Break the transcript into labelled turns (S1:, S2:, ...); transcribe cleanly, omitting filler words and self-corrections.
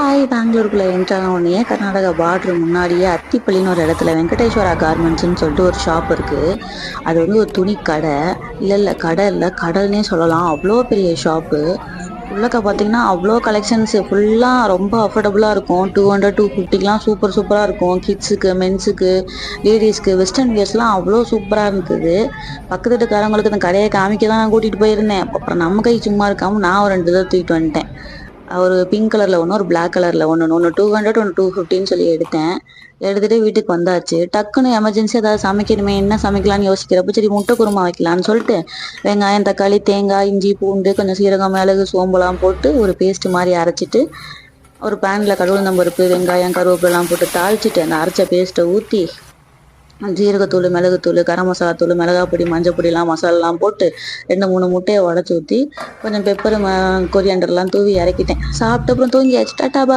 S1: பெங்களூருக்குள்ள enter ஆன உடனே Karnataka border முன்னாடியே அத்திப்பள்ளின்னு ஒரு இடத்துல வெங்கடேஸ்வரா கார்மெண்ட்ஸ்ன்னு சொல்லிட்டு ஒரு ஷாப் இருக்கு. அது வந்து ஒரு துணி கடை. இல்ல கடை இல்ல கடல்னே சொல்லலாம். அவ்வளோ பெரிய ஷாப்பு. உள்ளக்க பார்த்தீங்கன்னா அவ்வளோ கலெக்ஷன்ஸ் ஃபுல்லா ரொம்ப அஃபோர்டபுளா இருக்கும். 200, 250லாம் சூப்பர் சூப்பரா இருக்கும். கிட்ஸுக்கு, மென்ஸுக்கு, லேடீஸ்க்கு வெஸ்டர்ன் வியர்ஸ்லாம் அவ்வளோ சூப்பரா இருந்தது. பக்கத்து வீட்டுக்காரங்களுக்கு இந்த கடையை காமிக்க தான் நான் கூட்டிட்டு போயிருந்தேன். அப்புறம் நம்ம கை சும்மா இருக்காம நான் ஒரு 2 தடவை தூக்கிட்டு வந்துட்டேன். ஒரு பிங்க் கலர்ல ஒன்று, ஒரு பிளாக் கலர்ல ஒன்று, ஒன்று 200, ஒன்று 250ன்னு சொல்லி எடுத்தேன். எடுத்துட்டு வீட்டுக்கு வந்தாச்சு. டக்குன்னு எமர்ஜென்சி ஏதாவது சமைக்கணுமே, என்ன சமைக்கலாம்னு யோசிக்கிறப்ப சரி முட்டை குருமா வைக்கலான்னு சொல்லிட்டு வெங்காயம், தக்காளி, தேங்காய், இஞ்சி, பூண்டு, கொஞ்சம் சீரகம், மிளகு, சோம்புலாம் போட்டு ஒரு பேஸ்ட் மாதிரி அரைச்சிட்டு ஒரு பேன்ல கடவுள் பருப்பு, வெங்காயம், கருவேப்பிலாம் போட்டு தாளிச்சிட்டு அந்த அரைச்ச பேஸ்ட்டை ஊற்றி ஜீரகத்தூள், மிளகுத்தூள், கரம் மசாலா தூள், மிளகாய் பொடி, மஞ்சள் பொடிலாம் மசாலாலாம் போட்டு 2, 3 முட்டையை உடச்சி ஊற்றி கொஞ்சம் பெப்பர், கொரியாண்டர்லாம் தூவி இறக்கிட்டேன். சாப்பிட்ட அப்புறம் தூங்கியாச்சு. டாட்டா.